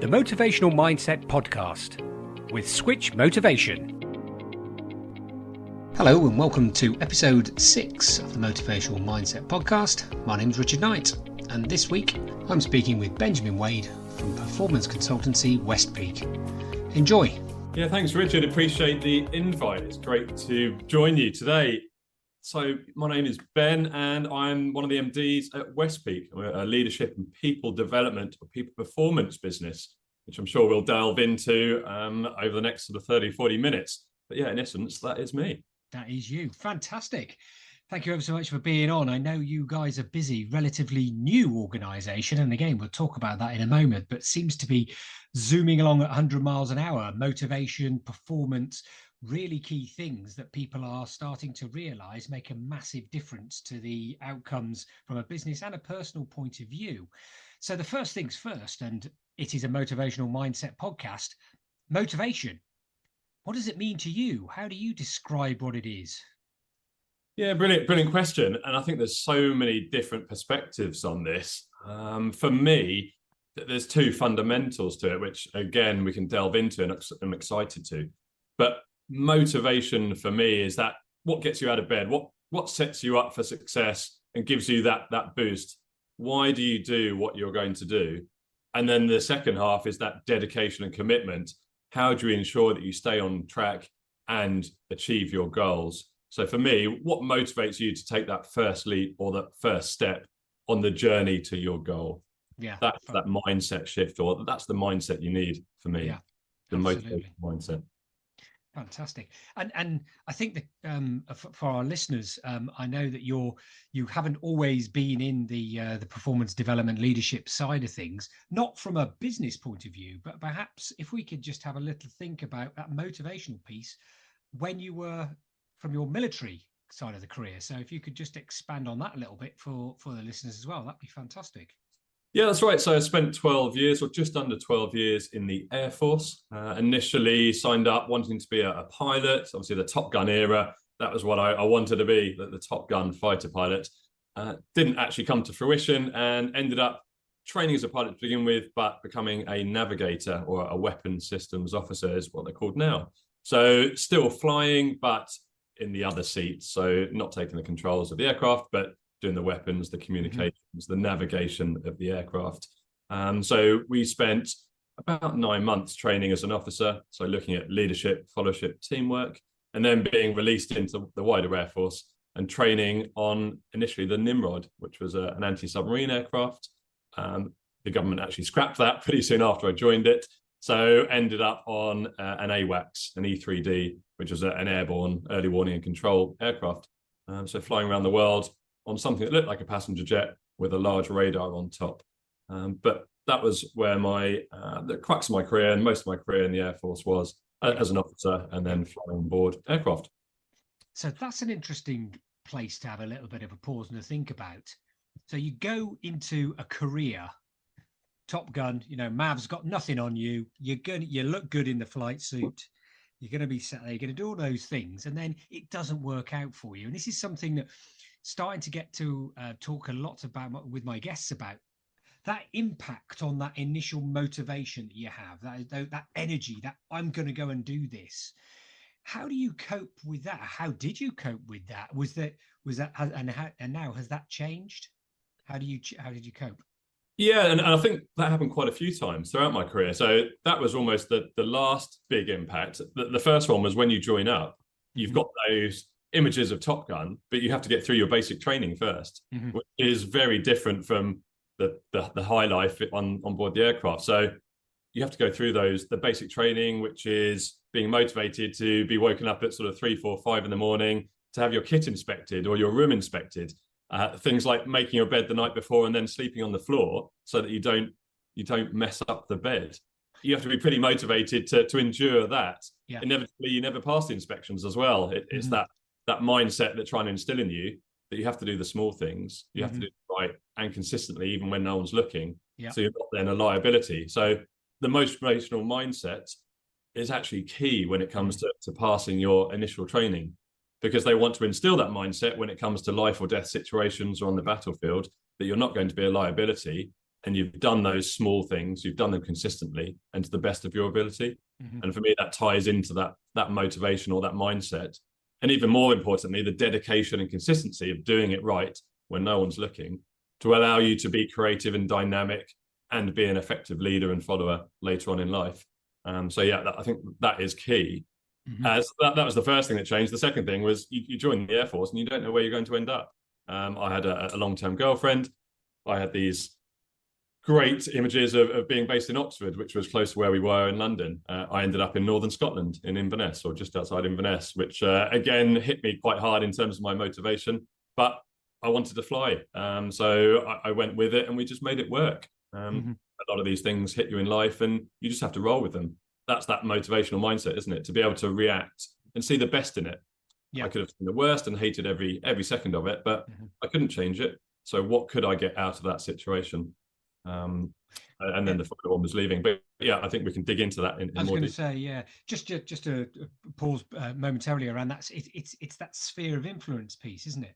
The Motivational Mindset Podcast with Switch Motivation. Hello and welcome to episode 6 of the Motivational Mindset Podcast. My name is Richard Knight and this week I'm speaking with Benjamin Wade from performance consultancy Westpeak. Enjoy. Yeah, thanks Richard. Appreciate the invite. It's great to join you today. So my name is Ben and I'm one of the MDs at Westpeak. We're a leadership and people development or people performance business, which I'm sure we'll delve into over the next sort of 30, 40 minutes. But yeah, in essence, that is me. That is you. Fantastic. Thank you ever so much for being on. I know you guys are busy, relatively new organisation. And again, we'll talk about that in a moment, but seems to be zooming along at 100 miles an hour. Motivation, performance, really key things that people are starting to realise make a massive difference to the outcomes from a business and a personal point of view. So the first things first, and it is a motivational mindset podcast, motivation. What does it mean to you? How do you describe what it is? Yeah, brilliant question. And I think there's so many different perspectives on this. For me, there's two fundamentals to it, which again, we can delve into and I'm excited to. But motivation for me is that what gets you out of bed, what sets you up for success and gives you that boost. Why do you do what you're going to do? And then the second half is that dedication and commitment. How do you ensure that you stay on track and achieve your goals? So for me, what motivates you to take that first leap or that first step on the journey to your goal? Yeah, that's that mindset shift, or that's the mindset you need for me. Yeah, the motivation mindset. Fantastic. And I think that for our listeners, I know that you haven't always been in the performance development leadership side of things, not from a business point of view, but perhaps if we could just have a little think about that motivational piece when you were from your military side of the career. So if you could just expand on that a little bit for the listeners as well, that'd be fantastic. Yeah, that's right. So I spent 12 years or just under 12 years in the Air Force. Initially signed up wanting to be a pilot, obviously the Top Gun era. That was what I wanted to be, the Top Gun fighter pilot. Didn't actually come to fruition and ended up training as a pilot to begin with, but becoming a navigator or a weapons systems officer is what they're called now. So still flying, but in the other seats. So not taking the controls of the aircraft, but doing the weapons, the communications, the navigation of the aircraft. So we spent about 9 months training as an officer, so looking at leadership, followership, teamwork, and then being released into the wider Air Force and training on initially the Nimrod, which was an anti-submarine aircraft. The government actually scrapped that pretty soon after I joined it. So ended up on an AWACS, an E-3D, which was an airborne early warning and control aircraft. So flying around the world on something that looked like a passenger jet with a large radar on top. But that was where the crux of my career and most of my career in the Air Force was as an officer and then flying on board aircraft. So that's an interesting place to have a little bit of a pause and to think about. So you go into a career, Top Gun, Mav's got nothing on you. You look good in the flight suit. You're going to be sat there, you're going to do all those things, and then it doesn't work out for you. And this is something that starting to get to talk a lot about with my guests about that impact on that initial motivation that you have, that energy, that I'm going to go and do this. How do you cope with that? How did you cope with that? Was that and now has that changed? How did you cope? Yeah, and I think that happened quite a few times throughout my career. So that was almost the last big impact. The first one was when you join up, you've got those images of Top Gun, but you have to get through your basic training first, which is very different from the high life on board the aircraft. So you have to go through the basic training, which is being motivated to be woken up at sort of 3, 4, 5 in the morning to have your kit inspected or your room inspected. Things like making your bed the night before and then sleeping on the floor so that you don't mess up the bed. You have to be pretty motivated to endure that. Yeah. Inevitably, you never pass the inspections as well. It's that mindset they're trying to instill in you that you have to do the small things. You have to do it right and consistently, even when no one's looking. Yeah. So you're not then a liability. So the motivational mindset is actually key when it comes to passing your initial training, because they want to instill that mindset when it comes to life or death situations or on the battlefield, that you're not going to be a liability and you've done those small things, you've done them consistently and to the best of your ability. Mm-hmm. And for me, that ties into that motivation or that mindset. And even more importantly, the dedication and consistency of doing it right when no one's looking, to allow you to be creative and dynamic and be an effective leader and follower later on in life. So yeah, I think that is key. Mm-hmm. As that was the first thing that changed. The second thing was you join the Air Force and you don't know where you're going to end up. I had a long-term girlfriend. I had these great images of being based in Oxford, which was close to where we were in London. I ended up in northern Scotland, in Inverness, or just outside Inverness, which again hit me quite hard in terms of my motivation. But I wanted to fly, so I went with it, and we just made it work. Mm-hmm. A lot of these things hit you in life, and you just have to roll with them. That's that motivational mindset, isn't it? To be able to react and see the best in it. Yeah. I could have seen the worst and hated every second of it, but I couldn't change it. So what could I get out of that situation? And then the final one was leaving. But yeah, I think we can dig into that in I was more going to detail. say, yeah, just to pause momentarily around that. It's that sphere of influence piece, isn't it?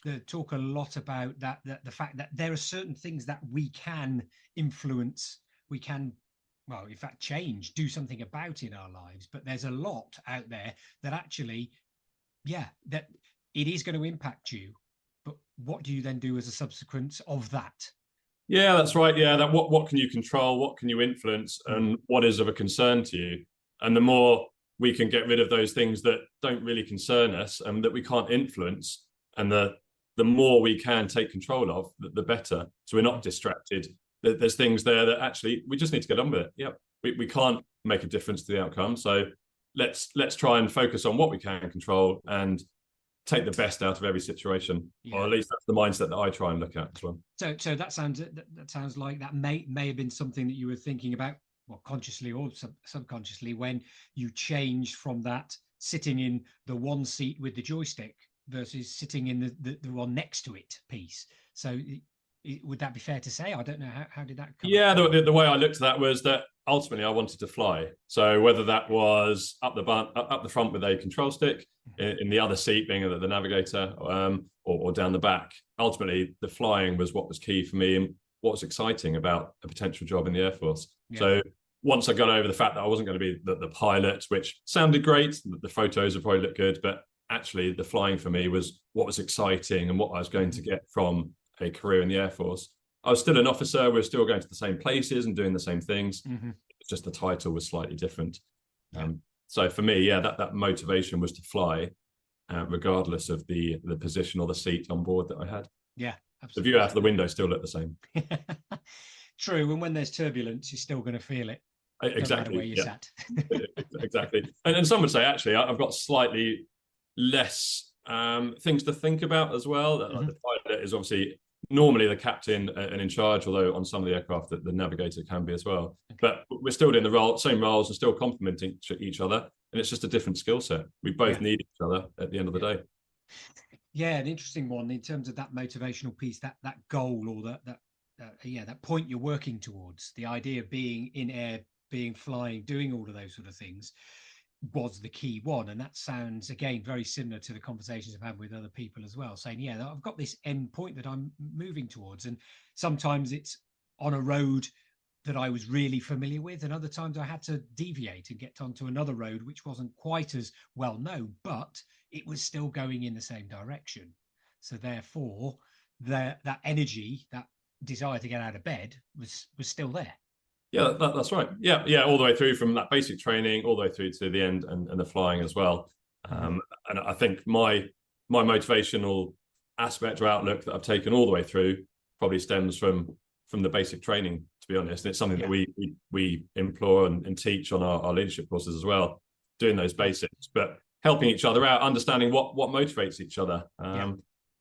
They talk a lot about that the fact that there are certain things that we can influence, we can, well, in fact, change, do something about in our lives. But there's a lot out there that actually, yeah, that it is going to impact you. But what do you then do as a subsequence of that? Yeah, that's right. Yeah, that what can you control, what can you influence, and what is of a concern to you? And the more we can get rid of those things that don't really concern us and that we can't influence, and the more we can take control of, the better. So we're not distracted. There's things there that actually we just need to get on with it. Yeah, we can't make a difference to the outcome. So let's try and focus on what we can control and take the best out of every situation, or at least that's the mindset that I try and look at as well. So that sounds like that may have been something that you were thinking about, well, consciously or subconsciously, when you changed from that sitting in the one seat with the joystick versus sitting in the one next to it piece. So would that be fair to say? I don't know, how did that come? Yeah, the way I looked at that was that ultimately I wanted to fly. So whether that was up the front with a control stick, in the other seat being the navigator, or down the back, ultimately the flying was what was key for me and what was exciting about a potential job in the Air Force. Yeah. So once I got over the fact that I wasn't going to be the pilot, which sounded great, the photos would probably look good, but actually the flying for me was what was exciting and what I was going to get from a career in the Air Force. I was still an officer. We were still going to the same places and doing the same things. It's just the title was slightly different. So for me, yeah, that motivation was to fly, regardless of the position or the seat on board that I had. Yeah, absolutely. The view out of the window still looked the same. True, and when there's turbulence, you're still going to feel it. Exactly. Where you sat. Exactly. And some would say, actually, I've got slightly less things to think about as well. Like the pilot is obviously normally the captain and in charge, although on some of the aircraft the navigator can be as well. Okay. But we're still doing the same roles and still complementing each other, and it's just a different skill set. We both need each other at the end of the day. Yeah, an interesting one in terms of that motivational piece, that goal, or that point you're working towards. The idea of being in air, being flying, doing all of those sort of things was the key one. And that sounds, again, very similar to the conversations I've had with other people as well, saying, yeah, I've got this end point that I'm moving towards. And sometimes it's on a road that I was really familiar with, and other times I had to deviate and get onto another road which wasn't quite as well known, but it was still going in the same direction. So therefore, that energy, that desire to get out of bed was still there. Yeah, that's right. Yeah, all the way through from that basic training all the way through to the end and the flying as well. And I think my motivational aspect or outlook that I've taken all the way through probably stems from the basic training, to be honest. And it's something that we implore and teach on our leadership courses as well, doing those basics, but helping each other out, understanding what motivates each other.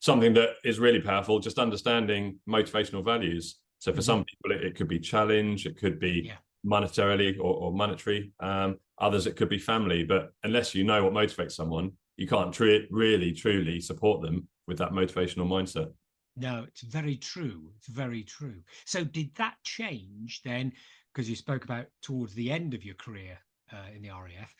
Something that is really powerful, just understanding motivational values. So for some people, it could be challenge, it could be monetarily or monetary. Others, it could be family. But unless you know what motivates someone, you can't really, truly support them with that motivational mindset. No, it's very true. It's very true. So did that change then? Because you spoke about towards the end of your career in the RAF,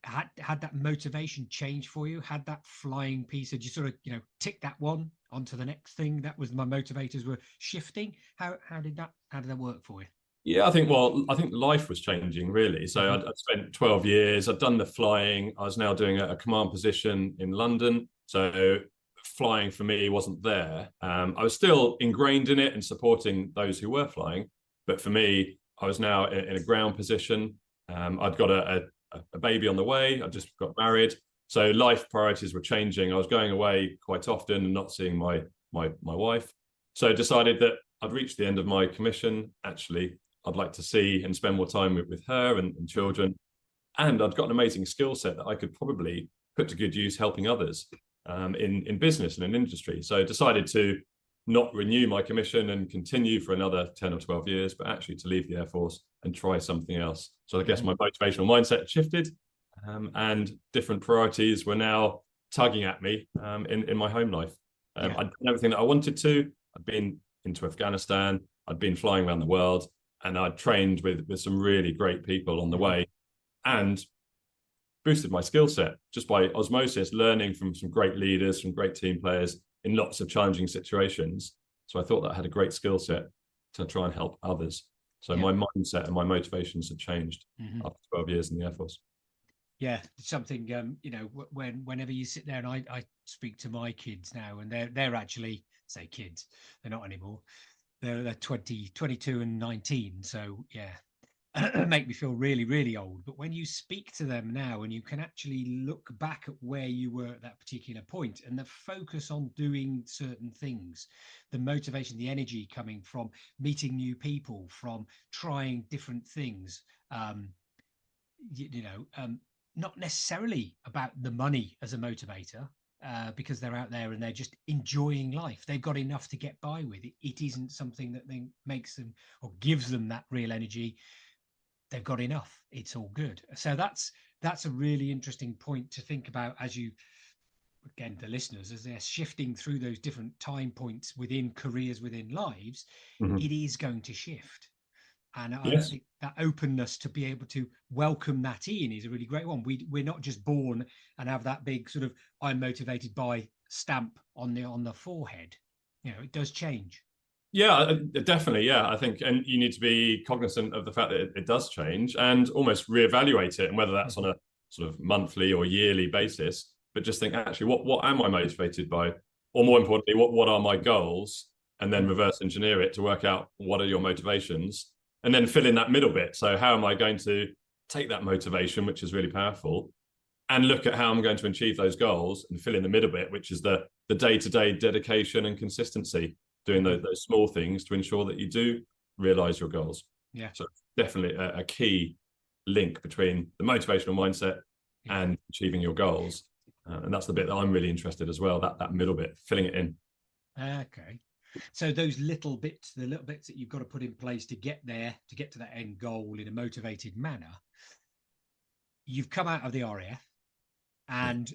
had that motivation change for you? Had that flying piece, did you sort of, tick that one on to the next thing? That was my motivators were shifting. How did that work for you? Yeah, I think life was changing really. So I'd spent 12 years, I'd done the flying. I was now doing a command position in London. So flying for me wasn't there. I was still ingrained in it and supporting those who were flying. But for me, I was now in a ground position. I'd got a baby on the way. I just got married. So life priorities were changing. I was going away quite often and not seeing my wife. So I decided that I'd reached the end of my commission. Actually, I'd like to see and spend more time with her and children. And I'd got an amazing skill set that I could probably put to good use helping others in business and in industry. So I decided to not renew my commission and continue for another 10 or 12 years, but actually to leave the Air Force and try something else. So I guess my motivational mindset shifted and different priorities were now tugging at me in my home life. I'd done everything that I wanted to. I'd been into Afghanistan. I'd been flying around the world. And I'd trained with some really great people on the way and boosted my skill set just by osmosis, learning from some great leaders, from great team players in lots of challenging situations. So I thought that I had a great skill set to try and help others. So my mindset and my motivations have changed after 12 years in the Air Force. Yeah, something, whenever you sit there and I speak to my kids now, and they're actually, say kids, they're not anymore. They're 20, 22 and 19. So yeah, make me feel really, really old. But when you speak to them now and you can actually look back at where you were at that particular point and the focus on doing certain things, the motivation, the energy coming from meeting new people, from trying different things, not necessarily about the money as a motivator. Because they're out there and they're just enjoying life. They've got enough to get by with. It isn't something that then makes them or gives them that real energy. They've got enough. It's all good. So that's a really interesting point to think about as you, again, the listeners, as they're shifting through those different time points within careers, within lives, it is going to shift. And I think that openness to be able to welcome that in is a really great one. We're not just born and have that big sort of "I'm motivated by" stamp on the forehead. It does change. Yeah, definitely. Yeah, I think, and you need to be cognizant of the fact that it does change and almost reevaluate it, and whether that's on a sort of monthly or yearly basis. But just think, actually, what am I motivated by, or more importantly, what are my goals, and then reverse engineer it to work out what are your motivations. And then fill in that middle bit. So how am I going to take that motivation, which is really powerful, and look at how I'm going to achieve those goals and fill in the middle bit, which is the day-to-day dedication and consistency, doing those small things to ensure that you do realize your goals. Yeah. So definitely a key link between the motivational mindset and achieving your goals. And that's the bit that I'm really interested as well, that middle bit, filling it in. Okay. So those little bits, the little bits that you've got to put in place to get there, to get to that end goal in a motivated manner. You've come out of the RAF, and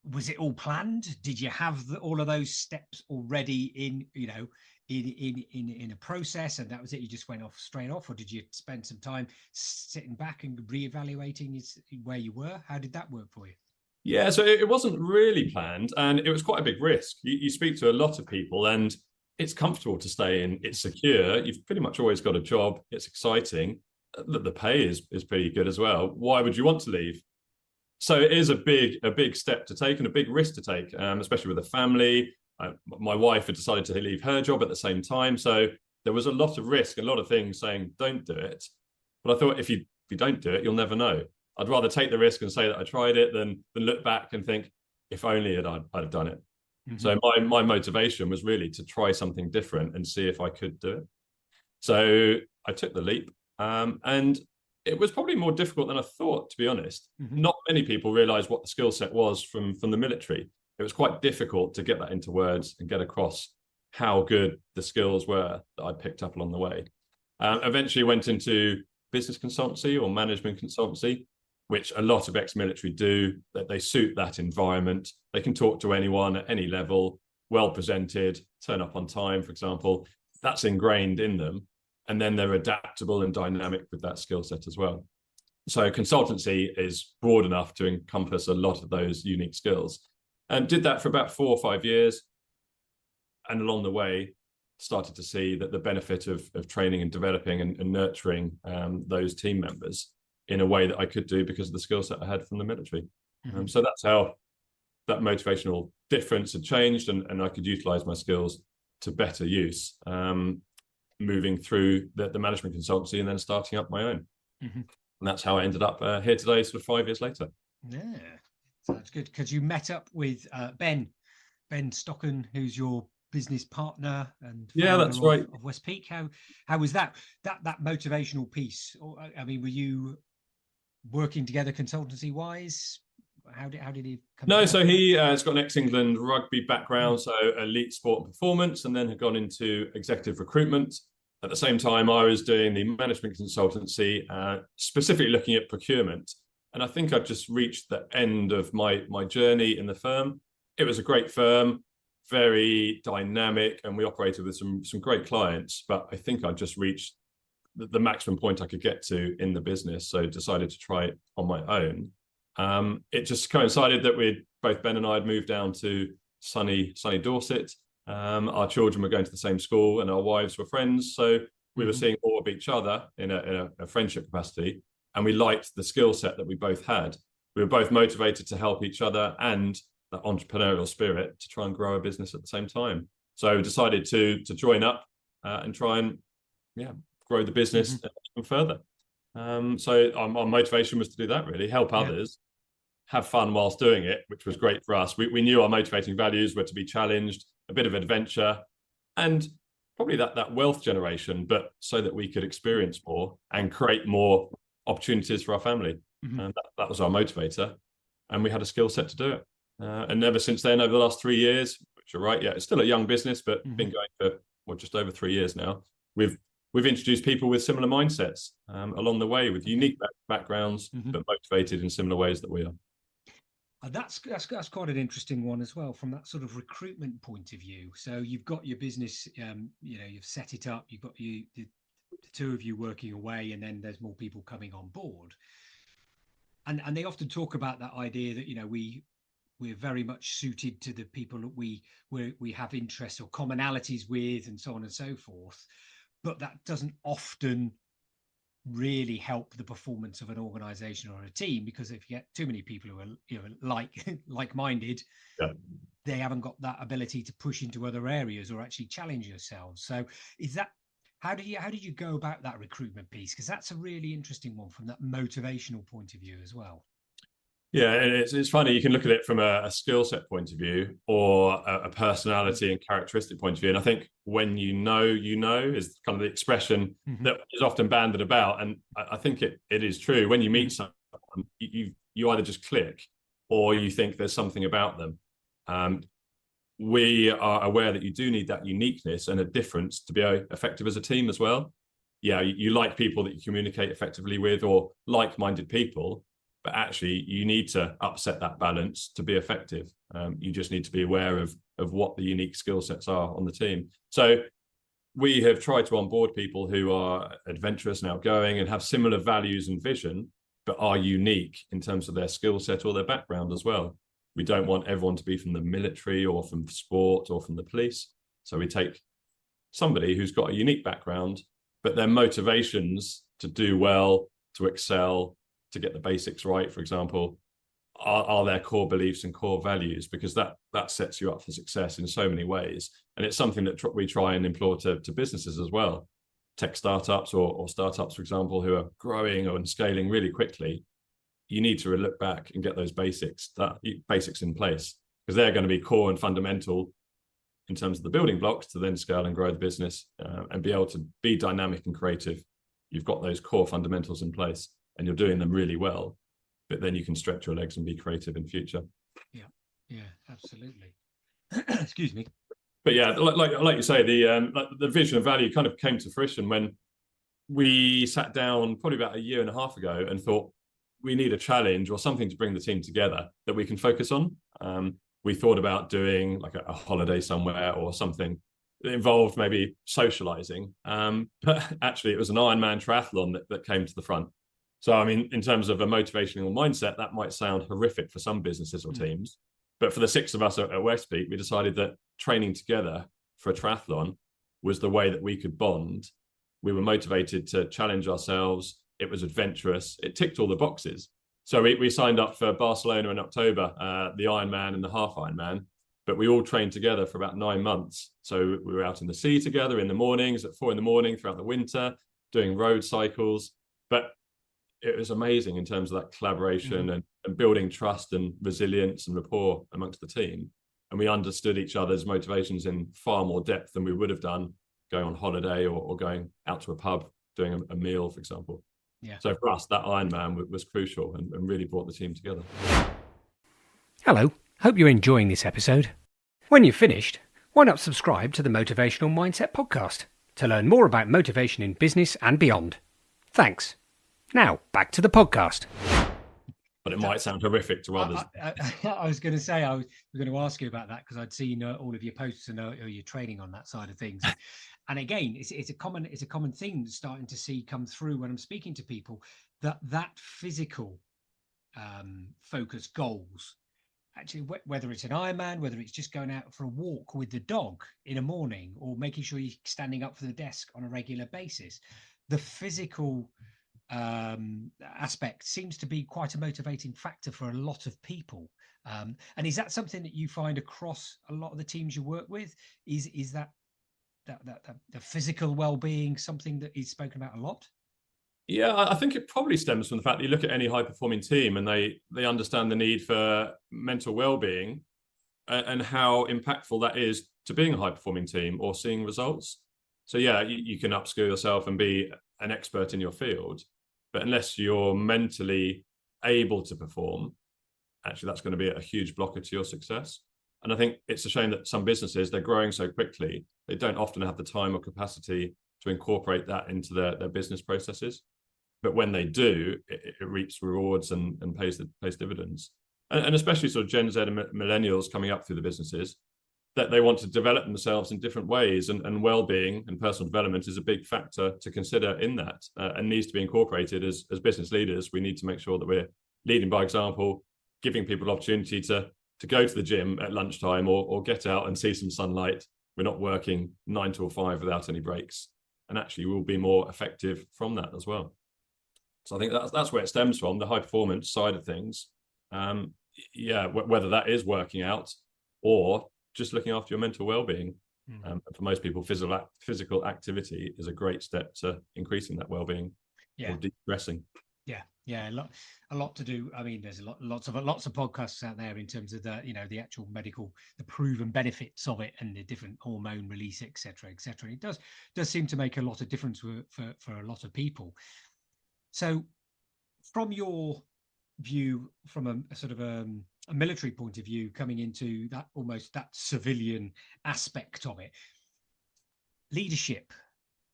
was it all planned? Did you have all of those steps already in a process, and that was it? You just went off straight off, or did you spend some time sitting back and reevaluating where you were? How did that work for you? Yeah, so it wasn't really planned, and it was quite a big risk. You speak to a lot of people, and it's comfortable to stay in. It's secure. You've pretty much always got a job. It's exciting. The pay is pretty good as well. Why would you want to leave? So it is a big step to take and a big risk to take, especially with a family. My wife had decided to leave her job at the same time, so there was a lot of risk, a lot of things saying don't do it. But I thought if you don't do it, you'll never know. I'd rather take the risk and say that I tried it than look back and think, if only I'd have done it. So my motivation was really to try something different and see if I could do it. So I took the leap, and it was probably more difficult than I thought, to be honest. Not many people realize what the skill set was from the military. It was quite difficult to get that into words and get across how good the skills were that I picked up along the way. Eventually went into business consultancy or management consultancy, which a lot of ex-military do, that they suit that environment. They can talk to anyone at any level, well presented, turn up on time, for example. That's ingrained in them. And then they're adaptable and dynamic with that skill set as well. So consultancy is broad enough to encompass a lot of those unique skills. And did that for about 4 or 5 years. And along the way, started to see that the benefit of training and developing and nurturing those team members in a way that I could do because of the skill set I had from the military. Mm-hmm. So that's how that motivational difference had changed, and I could utilize my skills to better use, moving through the management consultancy and then starting up my own. Mm-hmm. And that's how I ended up here today, sort of 5 years later. Yeah, sounds good. Because you met up with Ben Stocken, who's your business partner and that's right, of West Peak. How was that motivational piece? Or, I mean, were you working together consultancy wise? How did he come? No, so he has got an ex-England rugby background, so elite sport and performance, and then had gone into executive recruitment. At the same time, I was doing the management consultancy, specifically looking at procurement. And I think I've just reached the end of my journey in the firm. It was a great firm, very dynamic, and we operated with some great clients. But I think I just reached the maximum point I could get to in the business, so decided to try it on my own. It just coincided that both Ben and I had moved down to sunny Dorset. Our children were going to the same school, and our wives were friends, so we were seeing more of each other in a friendship capacity, and we liked the skill set that we both had. We were both motivated to help each other and that entrepreneurial spirit to try and grow a business at the same time. So we decided to join up and try and grow the business even further. So our motivation was to do that, really, help others, have fun whilst doing it, which was great for us. We knew our motivating values were to be challenged, a bit of adventure, and probably that wealth generation, but so that we could experience more and create more opportunities for our family. And that was our motivator. And we had a skill set to do it. And ever since then, over the last 3 years, which you're right, it's still a young business, but been going for just over 3 years now. We've introduced people with similar mindsets along the way, with unique backgrounds, but motivated in similar ways that we are. That's quite an interesting one as well, from that sort of recruitment point of view. So you've got your business, you've set it up, you've got the two of you working away, and then there's more people coming on board. And they often talk about that idea that we're very much suited to the people that we have interests or commonalities with, and so on and so forth. But that doesn't often really help the performance of an organization or a team, because if you get too many people who are like-minded, they haven't got that ability to push into other areas or actually challenge yourselves. So how did you go about that recruitment piece? Because that's a really interesting one from that motivational point of view as well. Yeah, it's funny. You can look at it from a skill set point of view, or a personality and characteristic point of view. And I think when you know is kind of the expression that is often bandied about. And I think it is true. When you meet someone, you either just click, or you think there's something about them. We are aware that you do need that uniqueness and a difference to be effective as a team as well. Yeah, you like people that you communicate effectively with, or like-minded people. But actually, you need to upset that balance to be effective. You just need to be aware of what the unique skill sets are on the team. So we have tried to onboard people who are adventurous and outgoing and have similar values and vision, but are unique in terms of their skill set or their background as well. We don't want everyone to be from the military or from sport or from the police. So we take somebody who's got a unique background, but their motivations to do well, to excel, to get the basics right, for example, are their core beliefs and core values, because that sets you up for success in so many ways. And it's something that we try and implore to businesses as well. Tech startups or startups, for example, who are growing and scaling really quickly, you need to look back and get those basics in place, because they're going to be core and fundamental in terms of the building blocks to then scale and grow the business and be able to be dynamic and creative. You've got those core fundamentals in place, and you're doing them really well, but then you can stretch your legs and be creative in future. Yeah, absolutely. Excuse me. But yeah, like you say, the vision and value kind of came to fruition when we sat down probably about a year and a half ago and thought we need a challenge or something to bring the team together that we can focus on. We thought about doing like a holiday somewhere or something that involved maybe socializing, but actually it was an Ironman triathlon that came to the front. So, I mean, in terms of a motivational mindset, that might sound horrific for some businesses or teams, But for the 6 of us at Westpeak, we decided that training together for a triathlon was the way that we could bond. We were motivated to challenge ourselves. It was adventurous. It ticked all the boxes. So we signed up for Barcelona in October, the Ironman and the half Ironman, but we all trained together for about 9 months. So we were out in the sea together in the mornings at 4 a.m. throughout the winter, doing road cycles. But it was amazing in terms of that collaboration and building trust and resilience and rapport amongst the team. And we understood each other's motivations in far more depth than we would have done going on holiday or going out to a pub, doing a meal, for example. Yeah. So for us, that Ironman was crucial and really brought the team together. Hello, hope you're enjoying this episode. When you've finished, why not subscribe to the Motivational Mindset Podcast to learn more about motivation in business and beyond. Thanks. Now, back to the podcast. But it might sound horrific to others. I was going to say, I was going to ask you about that because I'd seen all of your posts and your training on that side of things. And again, it's a common thing starting to see come through when I'm speaking to people, that physical focus goals. Actually, whether it's an Ironman, whether it's just going out for a walk with the dog in a morning, or making sure you're standing up for the desk on a regular basis, the physical aspect seems to be quite a motivating factor for a lot of people. And is that something that you find across a lot of the teams you work with? Is that the physical well-being something that is spoken about a lot? Yeah, I think it probably stems from the fact that you look at any high-performing team and they understand the need for mental well-being and how impactful that is to being a high-performing team or seeing results. So yeah, you can upskill yourself and be an expert in your field, but unless you're mentally able to perform, actually that's going to be a huge blocker to your success. And I think it's a shame that some businesses, they're growing so quickly, they don't often have the time or capacity to incorporate that into their business processes. But when they do, it reaps rewards and pays dividends. And especially sort of Gen Z and millennials coming up through the businesses, that they want to develop themselves in different ways, and well-being and personal development is a big factor to consider in that, and needs to be incorporated as business leaders. We need to make sure that we're leading by example, giving people opportunity to go to the gym at lunchtime or get out and see some sunlight. We're not working 9 till 5 without any breaks, and actually we'll be more effective from that as well. So I think that's where it stems from, the high performance side of things. Whether that is working out or just looking after your mental well-being. For most people, physical activity is a great step to increasing that well-being or de-stressing. Yeah, a lot to do. I mean, there's lots of podcasts out there in terms of the actual medical, the proven benefits of it and the different hormone release, etc., etc. It does seem to make a lot of difference for a lot of people. So, from your view, from a sort of a military point of view, coming into that almost that civilian aspect of it, leadership.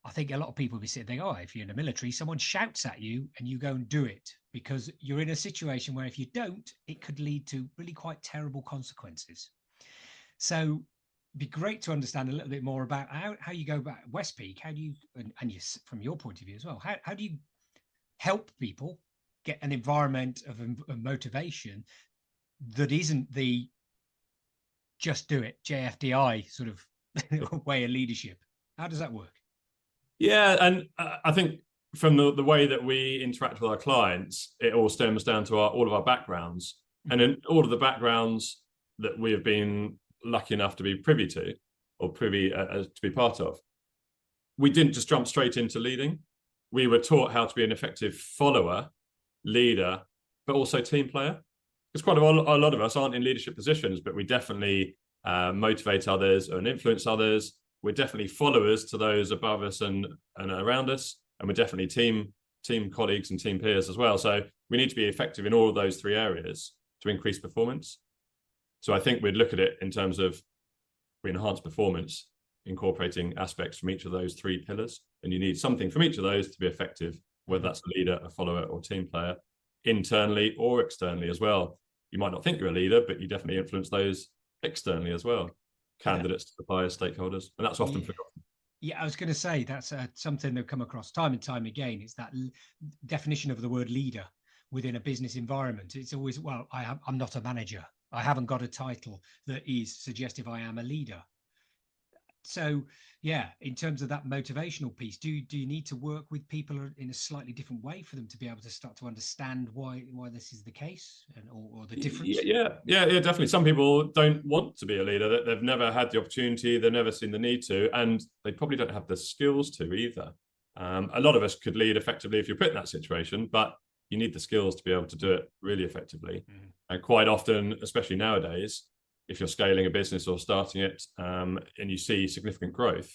I think a lot of people will be sitting there, if you're in the military, someone shouts at you and you go and do it because you're in a situation where if you don't, it could lead to really quite terrible consequences. So it'd be great to understand a little bit more about how you go about Westpeak. How do you, and you, from your point of view as well, how do you help people get an environment of motivation that isn't the just do it JFDI sort of way of leadership? How does that work? Yeah, and I think from the way that we interact with our clients, it all stems down to all of our backgrounds. And in all of the backgrounds that we have been lucky enough to be privy to or to be part of, we didn't just jump straight into leading. We were taught how to be an effective follower, leader, but also team player. Because quite a lot of us aren't in leadership positions, but we definitely motivate others and influence others. We're definitely followers to those above us and around us. And we're definitely team colleagues and team peers as well. So we need to be effective in all of those 3 areas to increase performance. So I think we'd look at it in terms of we enhance performance, incorporating aspects from each of those 3 pillars. And you need something from each of those to be effective, whether that's a leader, a follower, or team player, internally or externally as well. You might not think you're a leader, but you definitely influence those externally as well. Candidates, suppliers, stakeholders, and that's often forgotten. Yeah, I was going to say that's something they've come across time and time again. It's that definition of the word leader within a business environment. It's always, I'm not a manager. I haven't got a title that is suggestive I am a leader. So yeah, in terms of that motivational piece, do you need to work with people in a slightly different way for them to be able to start to understand why this is the case, and or the difference? Yeah, definitely. Some people don't want to be a leader. They've never had the opportunity, they've never seen the need to, and they probably don't have the skills to either. A lot of us could lead effectively if you're put in that situation, but you need the skills to be able to do it really effectively. And quite often, especially nowadays, if you're scaling a business or starting it, and you see significant growth,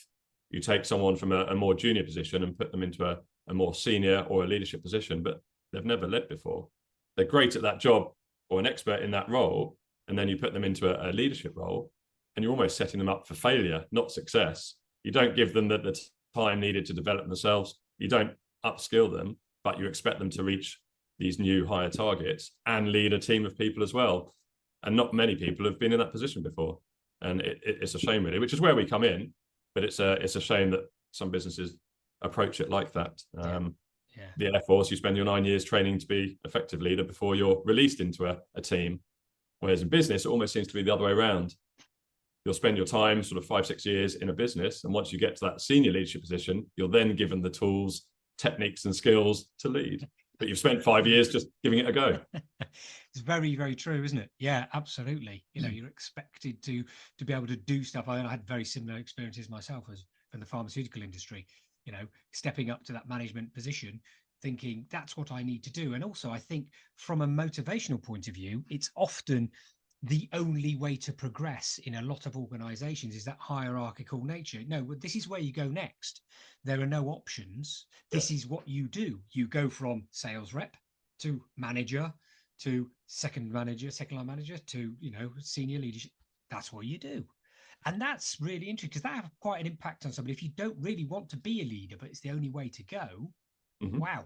you take someone from a more junior position and put them into a more senior or a leadership position, but they've never led before. They're great at that job or an expert in that role, and then you put them into a leadership role, and you're almost setting them up for failure, not success. You don't give them the time needed to develop themselves. You don't upskill them, but you expect them to reach these new higher targets and lead a team of people as well. And not many people have been in that position before. And it's a shame, really, which is where we come in. But it's a shame that some businesses approach it like that. The Air Force, you spend your 9 years training to be effective leader before you're released into a team. Whereas in business, it almost seems to be the other way around. You'll spend your time sort of 5-6 years in a business. And once you get to that senior leadership position, you're then given the tools, techniques, and skills to lead. But you've spent 5 years just giving it a go. It's very, very true, isn't it? Yeah, absolutely. You know, you're expected to be able to do stuff. I had very similar experiences myself as from the pharmaceutical industry, you know, stepping up to that management position, thinking that's what I need to do. And also, I think from a motivational point of view, it's often the only way to progress in a lot of organizations is that hierarchical nature. No, this is where you go next. There are no options. This is what you do. You go from sales rep to manager to second line manager to, you know, senior leadership. That's what you do. And that's really interesting because that have quite an impact on somebody. If you don't really want to be a leader, but it's the only way to go, wow,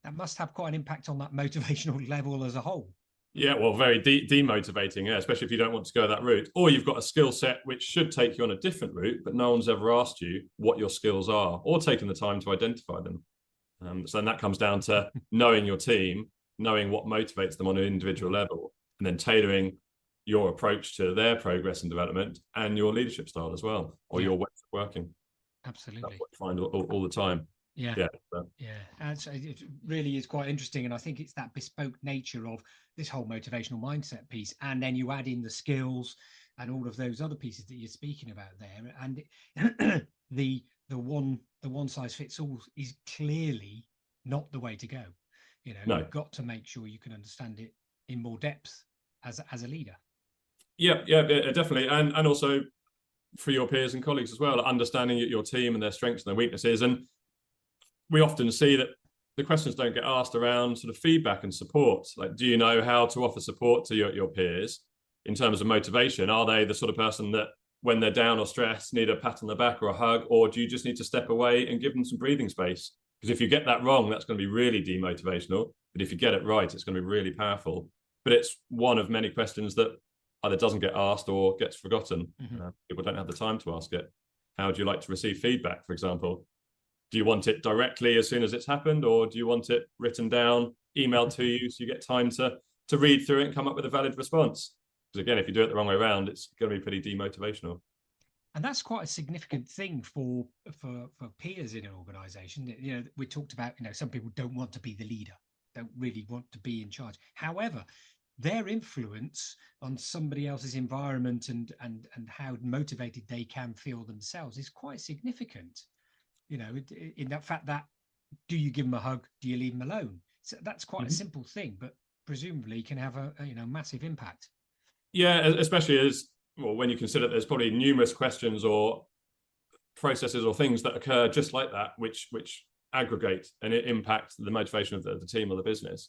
that must have quite an impact on that motivational level as a whole. Yeah, well, very demotivating, yeah, especially if you don't want to go that route. Or you've got a skill set which should take you on a different route, but no one's ever asked you what your skills are or taken the time to identify them. So then that comes down to knowing your team, knowing what motivates them on an individual level, and then tailoring your approach to their progress and development and your leadership style as well, or your way of working. Absolutely. That's what you find all the time. Yeah. And so it really is quite interesting. And I think it's that bespoke nature of this whole motivational mindset piece. And then you add in the skills and all of those other pieces that you're speaking about there. And the one size fits all is clearly not the way to go. You know, You've got to make sure you can understand it in more depth as a leader. Yeah, definitely. And also for your peers and colleagues as well, understanding your team and their strengths and their weaknesses. And we often see that the questions don't get asked around sort of feedback and support. Like, do you know how to offer support to your peers in terms of motivation? Are they the sort of person that when they're down or stressed need a pat on the back or a hug, or do you just need to step away and give them some breathing space? Because if you get that wrong, that's going to be really demotivational. But if you get it right, it's going to be really powerful. But it's one of many questions that either doesn't get asked or gets forgotten. People don't have the time to ask it. How do you like to receive feedback, for example? Do you want it directly as soon as it's happened, or do you want it written down, emailed to you, so you get time to read through it and come up with a valid response? Because again, if you do it the wrong way around, it's going to be pretty demotivational. And that's quite a significant thing for peers in an organization. You know, we talked about, you know, some people don't want to be the leader, don't really want to be in charge. However, their influence on somebody else's environment and how motivated they can feel themselves is quite significant. You know, in that fact that, do you give them a hug? Do you leave them alone? So that's quite a simple thing, but presumably can have a massive impact. Yeah, especially as well when you consider there's probably numerous questions or processes or things that occur just like that, which aggregate and impact the motivation of the team or the business.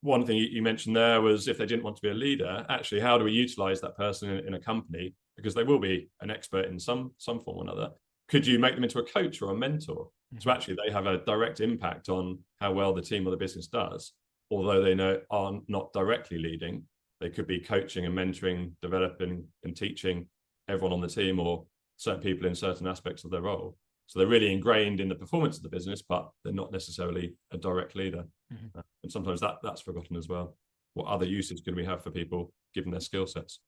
One thing you mentioned there was if they didn't want to be a leader, actually, how do we utilize that person in a company? Because they will be an expert in some form or another. Could you make them into a coach or a mentor? So actually they have a direct impact on how well the team or the business does, although they are not directly leading. They could be coaching and mentoring, developing and teaching everyone on the team or certain people in certain aspects of their role. So they're really ingrained in the performance of the business, but they're not necessarily a direct leader. And sometimes that's forgotten as well. what other uses can we have for people given their skill sets?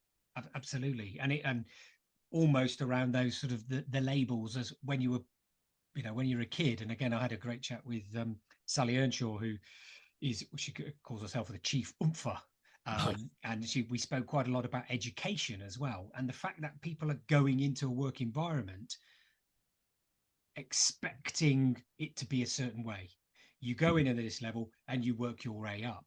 Absolutely. And almost around those sort of the labels as when you were, when you're a kid. And again, I had a great chat with Sally Earnshaw, she calls herself the chief oompher. And we spoke quite a lot about education as well. And the fact that people are going into a work environment expecting it to be a certain way. You go in at this level and you work your way up.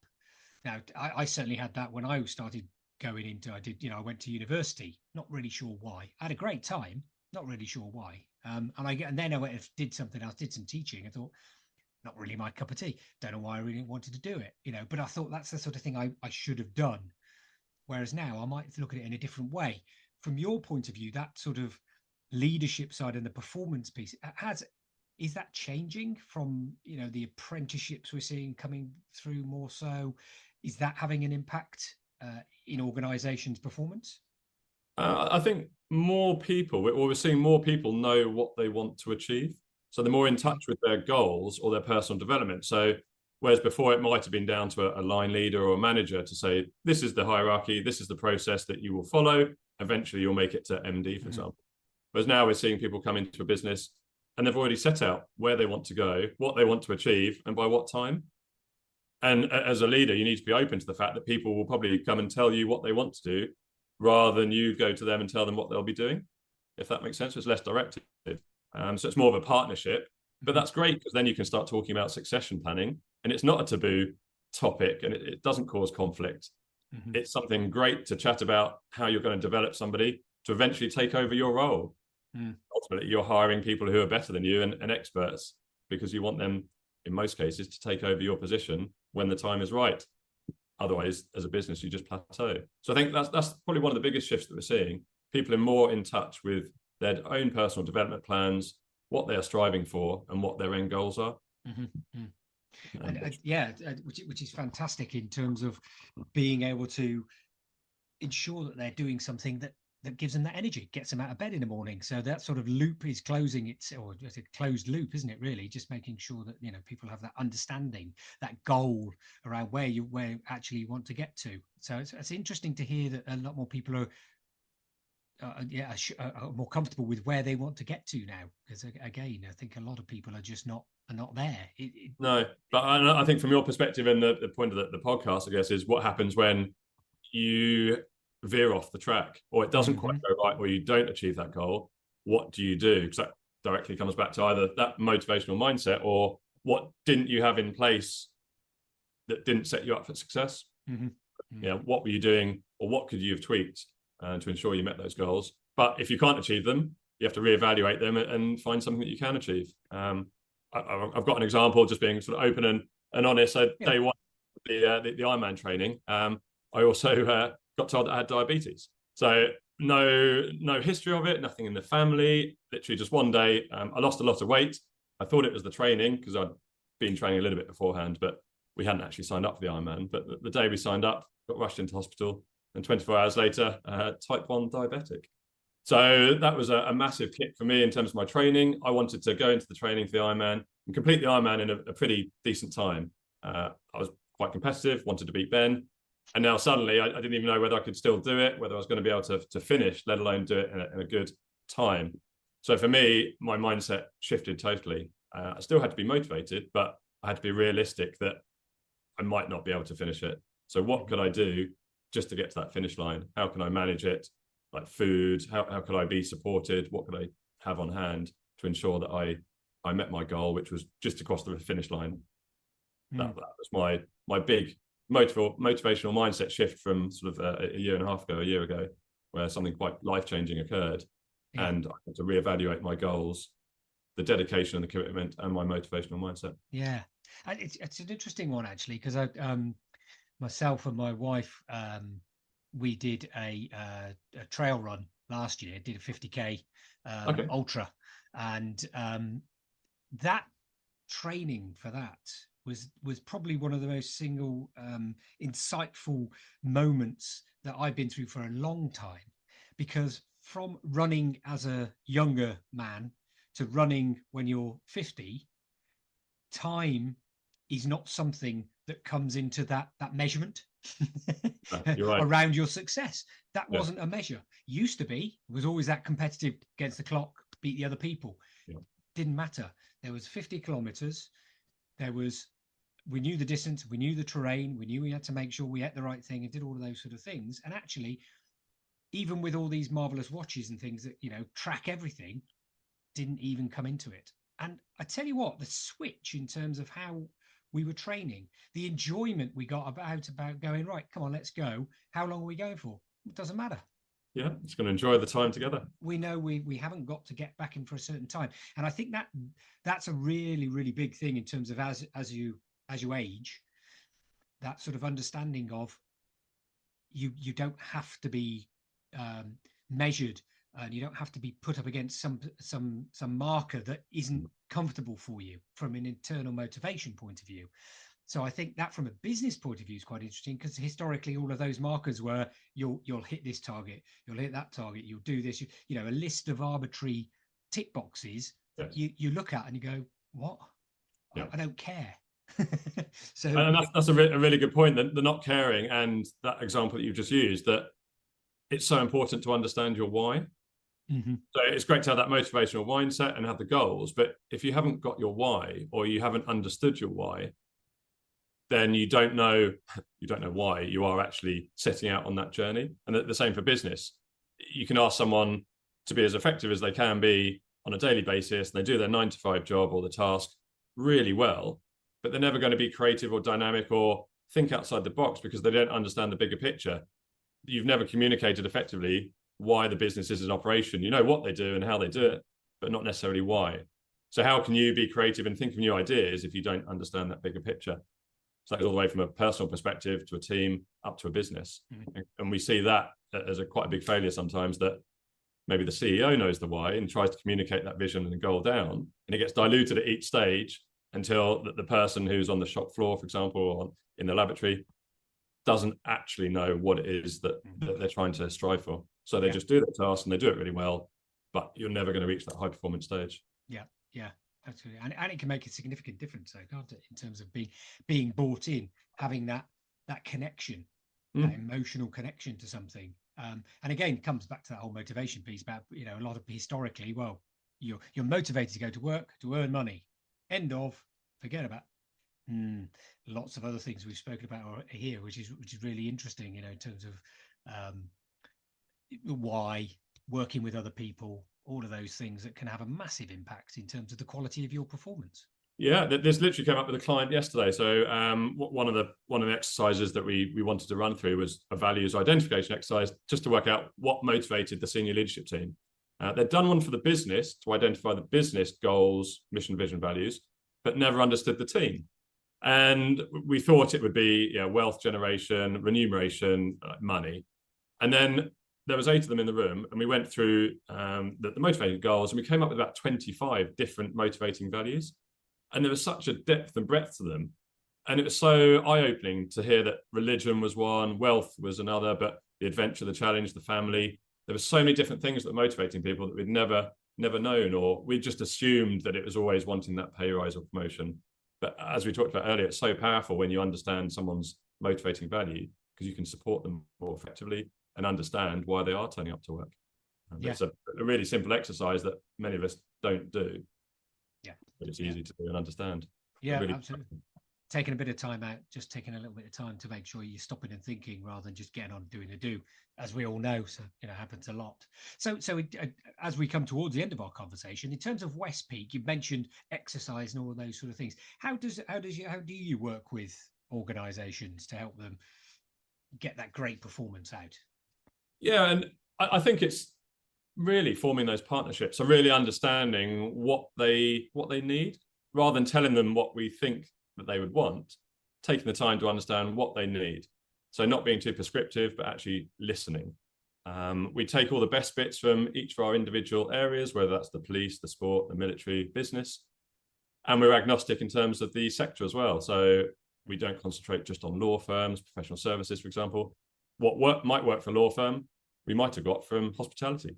Now, I certainly had that when I started going into, I went to university, not really sure why. I had a great time, not really sure why. And then I went and did something else, did some teaching. I thought, not really my cup of tea. Don't know why I really wanted to do it, but I thought that's the sort of thing I should have done. Whereas now I might look at it in a different way. From your point of view, that sort of leadership side and the performance piece, is that changing from, the apprenticeships we're seeing coming through more so? Is that having an impact in organizations' performance? I think we're seeing more people know what they want to achieve. So they're more in touch with their goals or their personal development. So whereas before it might have been down to a line leader or a manager to say, this is the hierarchy, this is the process that you will follow. Eventually you'll make it to MD, for example. Whereas now we're seeing people come into a business and they've already set out where they want to go, what they want to achieve, and by what time. And as a leader, you need to be open to the fact that people will probably come and tell you what they want to do rather than you go to them and tell them what they'll be doing, if that makes sense. It's less directive. So it's more of a partnership, but that's great because then you can start talking about succession planning and it's not a taboo topic and it doesn't cause conflict. It's something great to chat about how you're going to develop somebody to eventually take over your role. Ultimately, you're hiring people who are better than you and experts because you want them, in most cases, to take over your position when the time is right. Otherwise, as a business, you just plateau. So I think that's probably one of the biggest shifts that we're seeing. People are more in touch with their own personal development plans, what they are striving for, and what their end goals are. Which is fantastic in terms of being able to ensure that they're doing something that gives them that energy, gets them out of bed in the morning. So that sort of loop is closing. It's a closed loop, isn't it? Really, just making sure that people have that understanding, that goal around where actually you want to get to. So it's interesting to hear that a lot more people are more comfortable with where they want to get to now, because again, I think a lot of people are just not there. No, but I think from your perspective and the point of the podcast, I guess, is what happens when you veer off the track or it doesn't quite go right or you don't achieve that goal. What do you do? Because that directly comes back to either that motivational mindset or what didn't you have in place that didn't set you up for success. What were you doing or what could you have tweaked to ensure you met those goals? But if you can't achieve them, you have to reevaluate them and find something that you can achieve. I've got an example, just being sort of open and honest. So day one, the Ironman training, I also got told that I had diabetes. So no history of it, nothing in the family. Literally just one day, I lost a lot of weight. I thought it was the training because I'd been training a little bit beforehand, but we hadn't actually signed up for the Ironman. But the day we signed up, got rushed into hospital, and 24 hours later, type 1 diabetic. So that was a massive kick for me in terms of my training. I wanted to go into the training for the Ironman and complete the Ironman in a pretty decent time. I was quite competitive, wanted to beat Ben. And now suddenly I didn't even know whether I could still do it, whether I was going to be able to finish, let alone do it in a good time. So for me, my mindset shifted totally. I still had to be motivated, but I had to be realistic that I might not be able to finish it. So what could I do just to get to that finish line? How can I manage it? Like food, how could I be supported? What could I have on hand to ensure that I met my goal, which was just to cross the finish line? That was my big motivational mindset shift from sort of a year ago, where something quite life-changing occurred. And I had to reevaluate my goals, the dedication and the commitment, and my motivational mindset. Yeah, and it's an interesting one actually, because I myself and my wife we did a trail run last year, did a 50k ultra, and that training for that was probably one of the most insightful moments that I've been through for a long time, because from running as a younger man to running when you're 50, time is not something that comes into that measurement. You're right. around your success. That Yeah. wasn't a measure. Used to be, it was always that competitive against the clock, beat the other people. Yeah. Didn't matter. There was 50 kilometers. We knew the distance, we knew the terrain, we knew we had to make sure we ate the right thing and did all of those sort of things. And actually, even with all these marvelous watches and things that, track everything, didn't even come into it. And I tell you what, the switch in terms of how we were training, the enjoyment we got about going, right, come on, let's go. How long are we going for? It doesn't matter. Yeah, it's going to enjoy the time together. We know we haven't got to get back in for a certain time. And I think that's a really, really big thing in terms of as you age, that sort of understanding of you don't have to be measured, and you don't have to be put up against some marker that isn't comfortable for you from an internal motivation point of view. So I think that from a business point of view is quite interesting, because historically all of those markers were you'll hit this target, you'll hit that target, you'll do this, a list of arbitrary tick boxes. Yes. You look at and you go, what? Yeah. I don't care. So and that's a really good point, that the not caring, and that example that you've just used, that it's so important to understand your why. Mm-hmm. So it's great to have that motivational mindset and have the goals, but if you haven't got your why, or you haven't understood your why, then you don't know why you are actually setting out on that journey. And the same for business. You can ask someone to be as effective as they can be on a daily basis, and they do their 9-to-5 job or the task really well, but they're never going to be creative or dynamic or think outside the box because they don't understand the bigger picture. You've never communicated effectively why the business is in operation. You know what they do and how they do it, but not necessarily why. So how can you be creative and think of new ideas if you don't understand that bigger picture? So that goes all the way from a personal perspective to a team up to a business. Mm-hmm. And we see that as quite a big failure sometimes, that maybe the CEO knows the why and tries to communicate that vision and goal down, and it gets diluted at each stage until the person who's on the shop floor, for example, or in the laboratory, doesn't actually know what it is that they're trying to strive for. So they just do their task and they do it really well, but you're never going to reach that high performance stage. Yeah, absolutely. And it can make a significant difference, though, can't it, in terms of being bought in, having that connection, that emotional connection to something. And again, it comes back to that whole motivation piece about, a lot of historically, well, you're motivated to go to work to earn money. End of. Forget about lots of other things we've spoken about here, which is really interesting, in terms of why, working with other people, all of those things that can have a massive impact in terms of the quality of your performance. Yeah, this literally came up with a client yesterday. So one of the exercises that we wanted to run through was a values identification exercise, just to work out what motivated the senior leadership team. They'd done one for the business to identify the business goals, mission, vision, values, but never understood the team. And we thought it would be wealth generation, remuneration, money. And then there was 8 of them in the room, and we went through the motivating goals, and we came up with about 25 different motivating values. And there was such a depth and breadth to them. And it was so eye-opening to hear that religion was one, wealth was another, but the adventure, the challenge, the family, there were so many different things that were motivating people that we'd never known, or we just assumed that it was always wanting that pay rise or promotion. But as we talked about earlier, it's so powerful when you understand someone's motivating value, because you can support them more effectively and understand why they are turning up to work. It's a really simple exercise that many of us don't do. Yeah, but it's easy to do and understand. Yeah, really absolutely. Taking a bit of time out, just taking a little bit of time to make sure you're stopping and thinking rather than just getting on and doing a do, as we all know. So, happens a lot. So as we come towards the end of our conversation, in terms of West Peak, you mentioned exercise and all of those sort of things. How do you work with organizations to help them get that great performance out? Yeah, and I think it's really forming those partnerships. So really understanding what they need, rather than telling them what we think that they would want, taking the time to understand what they need. So not being too prescriptive, but actually listening. We take all the best bits from each of our individual areas, whether that's the police, the sport, the military, business, and we're agnostic in terms of the sector as well. So we don't concentrate just on law firms, professional services, for example. What might work for a law firm, we might have got from hospitality.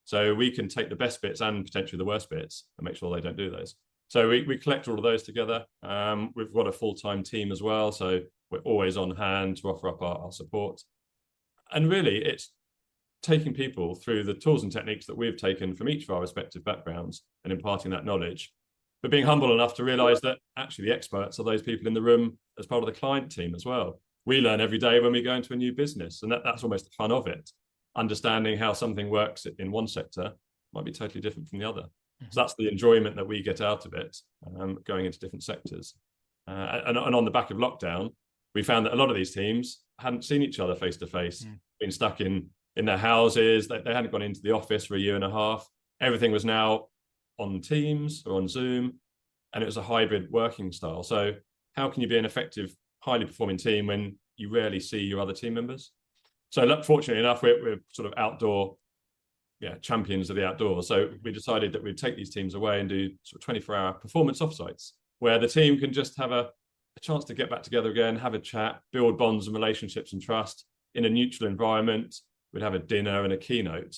So we can take the best bits and potentially the worst bits and make sure they don't do those. So we collect all of those together. We've got a full-time team as well, so we're always on hand to offer up our support. And really, it's taking people through the tools and techniques that we've taken from each of our respective backgrounds and imparting that knowledge, but being humble enough to realize that actually the experts are those people in the room as part of the client team as well. We learn every day when we go into a new business, and that's almost the fun of it. Understanding how something works in one sector might be totally different from the other. So that's the enjoyment that we get out of it, going into different sectors. And on the back of lockdown, we found that a lot of these teams hadn't seen each other face to face, been stuck in their houses. They hadn't gone into the office for a year and a half. Everything was now on Teams or on Zoom, and it was a hybrid working style. So how can you be an effective, highly performing team when you rarely see your other team members? So fortunately enough, we're sort of outdoor champions of the outdoors. So we decided that we'd take these teams away and do sort of 24-hour performance offsites, where the team can just have a chance to get back together again, have a chat, build bonds and relationships and trust in a neutral environment. We'd have a dinner and a keynote,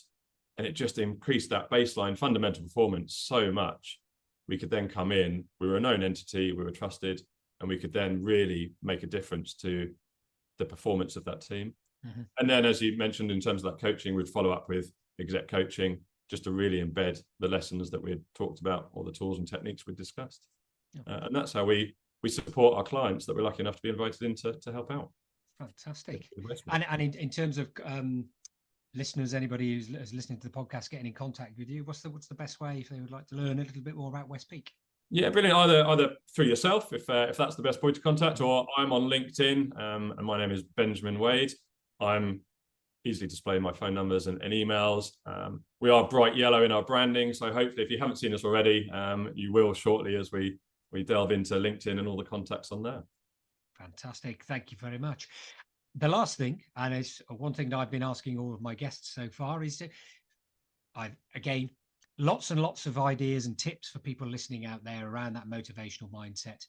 and it just increased that baseline fundamental performance so much. We could then come in, we were a known entity, we were trusted, and we could then really make a difference to the performance of that team. And then, as you mentioned, in terms of that coaching, we'd follow up with exec coaching, just to really embed the lessons that we'd talked about or the tools and techniques we discussed. And that's how we support our clients that we're lucky enough to be invited in to help out. Fantastic. And in terms of listeners, anybody who's listening to the podcast, getting in contact with you, what's the best way if they would like to learn a little bit more about West Peak? Yeah, brilliant. Either through yourself, if that's the best point of contact, or I'm on LinkedIn, and my name is Benjamin Wade. I'm easily display my phone numbers and emails. We are bright yellow in our branding, so hopefully if you haven't seen us already, you will shortly as we delve into LinkedIn and all the contacts on there. Fantastic. Thank you very much. The last thing, and it's one thing that I've been asking all of my guests so far, is again, lots and lots of ideas and tips for people listening out there around that motivational mindset.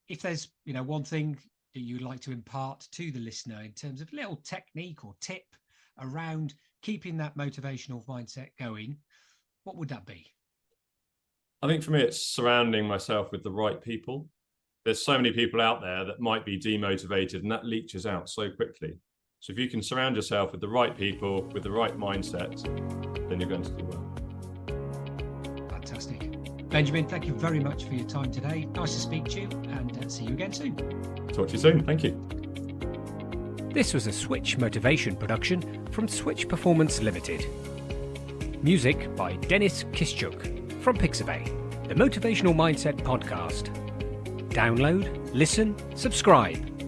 If there's one thing that you'd like to impart to the listener in terms of little technique or tip around keeping that motivational mindset going, what would that be? I think for me, it's surrounding myself with the right people. There's so many people out there that might be demotivated, and that leaches out so quickly. So if you can surround yourself with the right people, with the right mindset, then you're going to do well. Fantastic. Benjamin, thank you very much for your time today. Nice to speak to you, and see you again soon. Talk to you soon. Thank you. This was a Switch Motivation production from Switch Performance Limited. Music by Dennis Kischuk from Pixabay, the Motivational Mindset Podcast. Download, listen, subscribe.